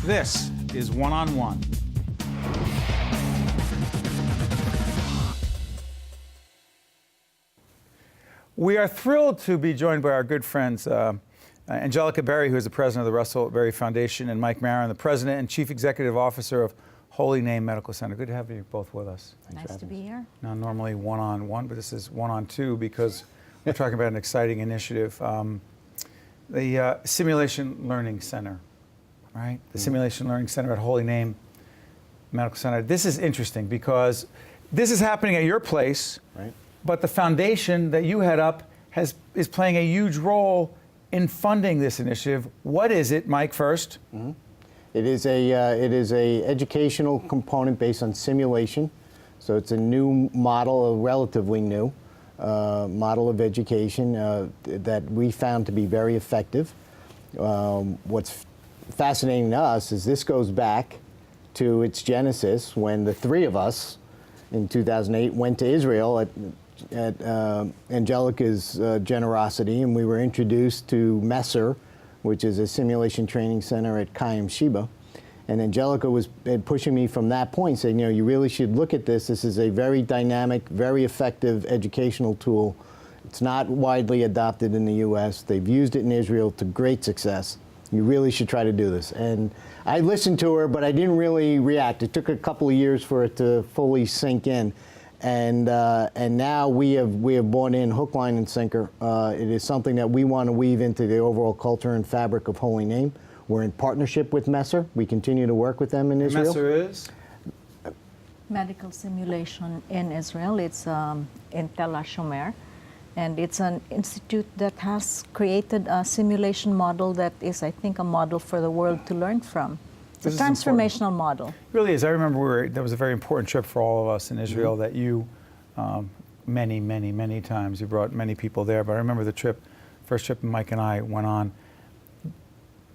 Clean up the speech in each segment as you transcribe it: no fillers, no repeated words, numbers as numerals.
This is One on One. We are thrilled to be joined by our good friends, Angelica Berrie, who is the president of the Russell Berrie Foundation, and Mike Maron, the president and chief executive officer of Holy Name Medical Center. Good to have you both with us. Nice to be here. Now, normally one-on-one, but this is one-on-two because we're talking about an exciting initiative. The Simulation Learning Center, right? The Simulation Learning Center at Holy Name Medical Center. This is interesting because this is happening at your place, right? But the foundation that you head up is playing a huge role in funding this initiative. What is it, Mike, first? Mm-hmm. It is a educational component based on simulation. So it's a new model, a relatively new model of education that we found to be very effective. What's fascinating to us is this goes back to its genesis when the three of us in 2008 went to Israel at Angelica's generosity, and we were introduced to Messer, which is a simulation training center at Kayem Sheba. And Angelica was pushing me from that point, saying, you know, you really should look at this. This is a very dynamic, very effective educational tool. It's not widely adopted in the US. They've used it in Israel to great success. You really should try to do this. And I listened to her, but I didn't really react. It took a couple of years for it to fully sink in. And now we have bought in hook, line, and sinker. It is something that we want to weave into the overall culture and fabric of Holy Name. We're in partnership with Messer. We continue to work with them in Israel. Messer is? Medical simulation in Israel. It's in Tel HaShomer. And it's an institute that has created a simulation model that is, I think, a model for the world to learn from. It's a transformational model. It really is. I remember that was a very important trip for all of us in Israel that you, many times, you brought many people there. But I remember the first trip Mike and I went on.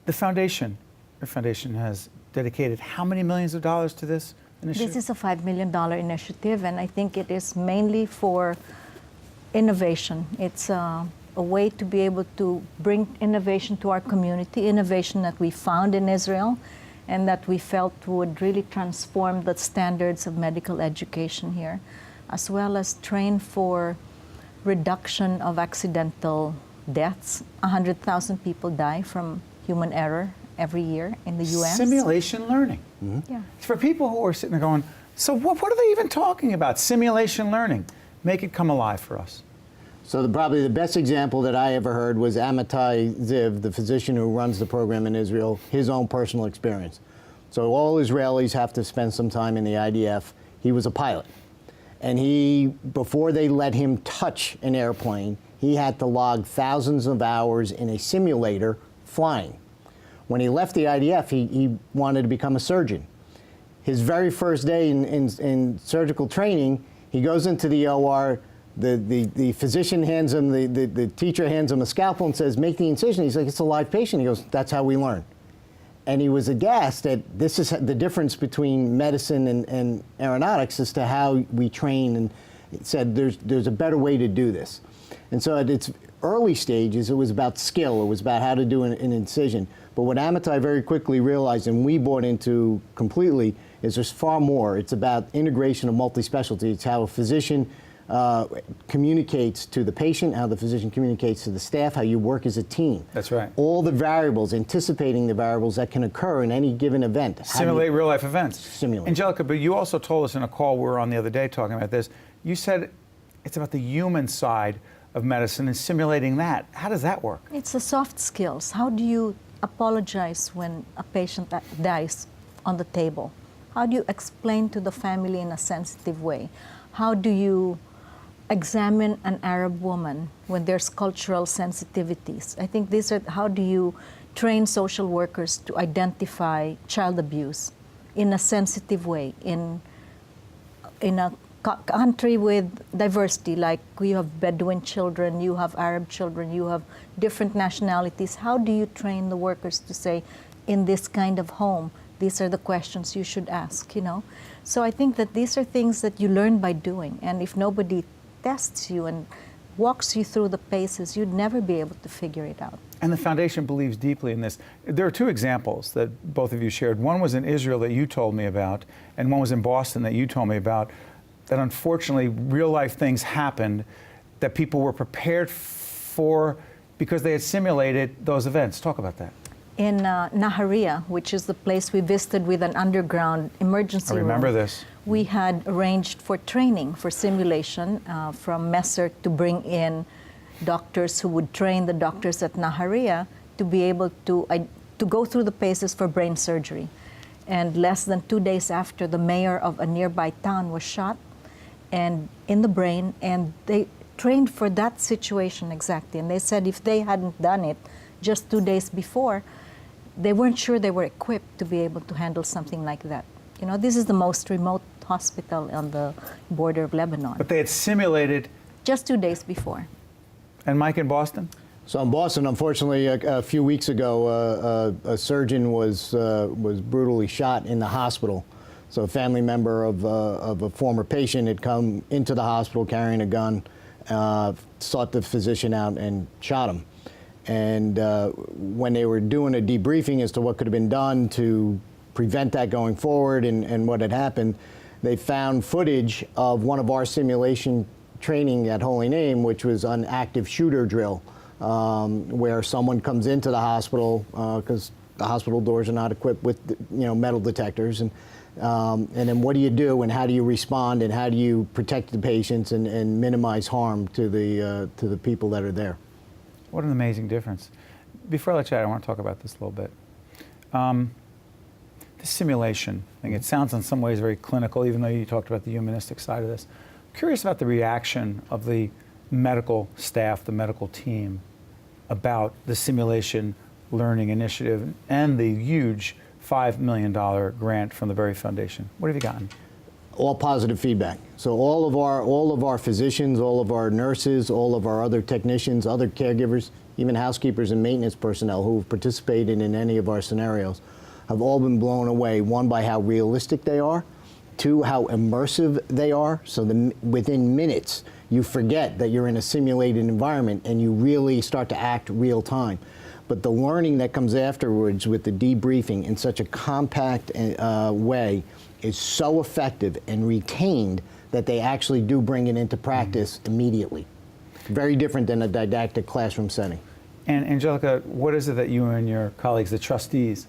The foundation, your foundation has dedicated how many millions of dollars to this initiative? This is a $5 million initiative, and I think it is mainly for innovation. It's a way to be able to bring innovation to our community, innovation that we found in Israel, and that we felt would really transform the standards of medical education here, as well as train for reduction of accidental deaths. 100,000 people die from human error every year in the US. Simulation learning. Mm-hmm. Yeah. For people who are sitting there going, so what are they even talking about? Simulation learning. Make it come alive for us. So probably the best example that I ever heard was Amitai Ziv, the physician who runs the program in Israel, his own personal experience. So all Israelis have to spend some time in the IDF. He was a pilot. And before they let him touch an airplane, he had to log thousands of hours in a simulator flying. When he left the IDF, he wanted to become a surgeon. His very first day in surgical training, he goes into the OR, the physician hands him, the teacher hands him a scalpel and says, make the incision. He's like, it's a live patient. He goes, that's how we learn. And he was aghast that this is the difference between medicine and aeronautics as to how we train, and it said there's a better way to do this. And so at its early stages, it was about skill. It was about how to do an incision. But what Amitai very quickly realized, and we bought into completely, is there's far more. It's about integration of multi-specialty. It's how a physician communicates to the patient, how the physician communicates to the staff, how you work as a team. That's right. All the variables, anticipating the variables that can occur in any given event. Simulate real-life events. Simulate. Angelica, but you also told us in a call we were on the other day talking about this, you said it's about the human side of medicine and simulating that. How does that work? It's the soft skills. How do you apologize when a patient dies on the table? How do you explain to the family in a sensitive way? How do you examine an Arab woman when there's cultural sensitivities? I think these are, how do you train social workers to identify child abuse in a sensitive way in a country with diversity, like you have Bedouin children, you have Arab children, you have different nationalities. How do you train the workers to say, in this kind of home, these are the questions you should ask, you know? So I think that these are things that you learn by doing, and if nobody tests you and walks you through the paces, you'd never be able to figure it out. And the foundation believes deeply in this. There are two examples that both of you shared. One was in Israel that you told me about, and one was in Boston that you told me about, that unfortunately real life things happened that people were prepared for because they had simulated those events. Talk about that. In Naharia, which is the place we visited with an underground emergency room. I remember this. We had arranged for training, for simulation, from Messer to bring in doctors who would train the doctors at Naharia to be able to go through the paces for brain surgery. And less than 2 days after, the mayor of a nearby town was shot and in the brain, and they trained for that situation exactly. And they said if they hadn't done it just 2 days before, they weren't sure they were equipped to be able to handle something like that. You know, this is the most remote hospital on the border of Lebanon. But they had simulated. Just 2 days before. And Mike, in Boston? So in Boston, unfortunately, a few weeks ago, a surgeon was brutally shot in the hospital. So a family member of a former patient had come into the hospital carrying a gun, sought the physician out and shot him. And when they were doing a debriefing as to what could have been done to prevent that going forward and what had happened, they found footage of one of our simulation training at Holy Name, which was an active shooter drill, where someone comes into the hospital because the hospital doors are not equipped with metal detectors, and then what do you do and how do you respond and how do you protect the patients and minimize harm to the people that are there. What an amazing difference. Before I let you out, I want to talk about this a little bit. The simulation thing, it sounds in some ways very clinical, even though you talked about the humanistic side of this. I'm curious about the reaction of the medical staff, the medical team, about the simulation learning initiative and the huge $5 million grant from the Berrie Foundation. What have you gotten? All positive feedback. So all of our physicians, all of our nurses, all of our other technicians, other caregivers, even housekeepers and maintenance personnel who have participated in any of our scenarios have all been blown away, one, by how realistic they are, two, how immersive they are. So within minutes, you forget that you're in a simulated environment and you really start to act real time. But the learning that comes afterwards with the debriefing in such a compact way is so effective and retained that they actually do bring it into practice immediately. Very different than a didactic classroom setting. And Angelica, what is it that you and your colleagues, the trustees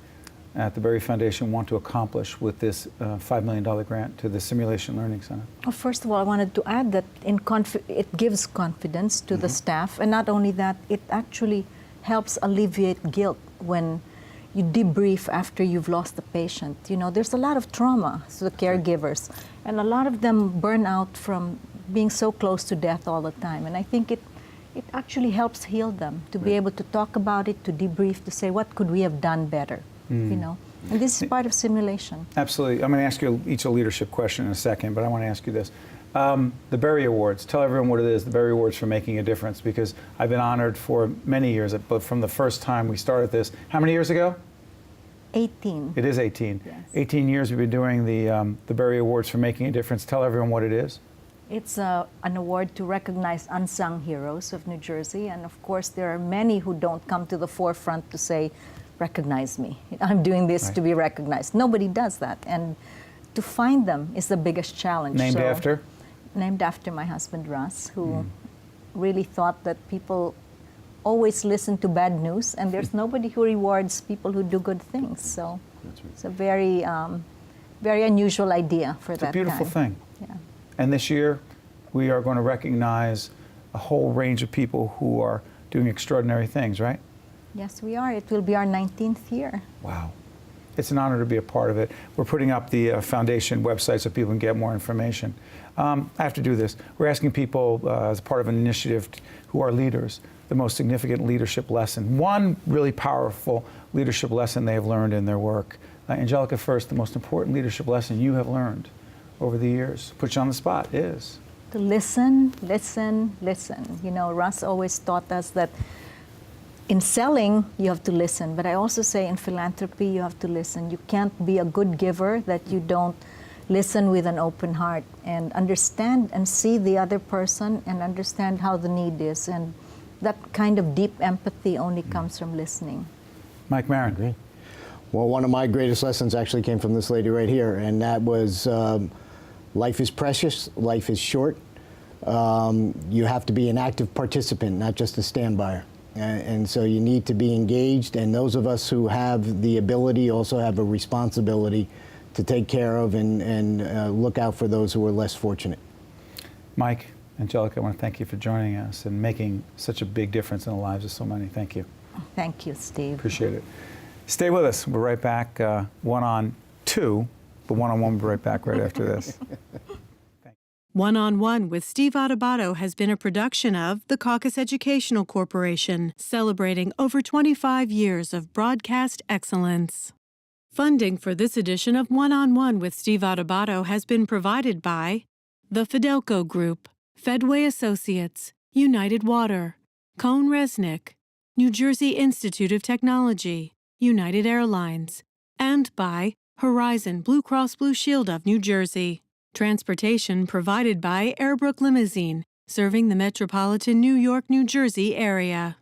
at the Berrie Foundation, want to accomplish with this $5 million grant to the Simulation Learning Center? Well, first of all, I wanted to add that it gives confidence to the staff, and not only that, it actually helps alleviate guilt when you debrief after you've lost the patient. You know, there's a lot of trauma to the caregivers, and a lot of them burn out from being so close to death all the time. And I think it actually helps heal them to be able to talk about it, to debrief, to say, what could we have done better? You know, and this is part of simulation. Absolutely. I'm going to ask you each a leadership question in a second, but I want to ask you this. The Berrie Awards, tell everyone what it is, the Berrie Awards for Making a Difference, because I've been honored for many years, but from the first time we started this, how many years ago? 18. It is 18. Yes. 18 years we've been doing the Berrie Awards for Making a Difference. Tell everyone what it is. It's an award to recognize unsung heroes of New Jersey, and of course there are many who don't come to the forefront to say, recognize me. I'm doing this to be recognized. Nobody does that, and to find them is the biggest challenge. Named after? Named after my husband Russ, who really thought that people always listen to bad news, and there's nobody who rewards people who do good things. So it's a very, very unusual idea for that. It's a beautiful thing. Yeah. And this year, we are going to recognize a whole range of people who are doing extraordinary things, right? Yes, we are. It will be our 19th year. Wow. It's an honor to be a part of it. We're putting up the foundation website so people can get more information. I have to do this. We're asking people, as part of an initiative who are leaders, the most significant leadership lesson. One really powerful leadership lesson they have learned in their work. Angelica, first, the most important leadership lesson you have learned over the years, put you on the spot, is? To listen, listen, listen. You know, Russ always taught us that in selling, you have to listen, but I also say in philanthropy, you have to listen. You can't be a good giver that you don't listen with an open heart and understand and see the other person and understand how the need is. And that kind of deep empathy only comes from listening. Mike Maron. Great. Well, one of my greatest lessons actually came from this lady right here, and that was life is precious, life is short. You have to be an active participant, not just a standby. And so you need to be engaged, and those of us who have the ability also have a responsibility to take care of and look out for those who are less fortunate. Mike, Angelica, I want to thank you for joining us and making such a big difference in the lives of so many. Thank you. Thank you, Steve. Appreciate it. Stay with us. We're right back, one on two, but one-on-one, we'll be right back right after this. One-on-One with Steve Adubato has been a production of the Caucus Educational Corporation, celebrating over 25 years of broadcast excellence. Funding for this edition of One-on-One with Steve Adubato has been provided by the Fidelco Group, Fedway Associates, United Water, Cone Resnick, New Jersey Institute of Technology, United Airlines, and by Horizon Blue Cross Blue Shield of New Jersey. Transportation provided by Airbrook Limousine, serving the metropolitan New York, New Jersey area.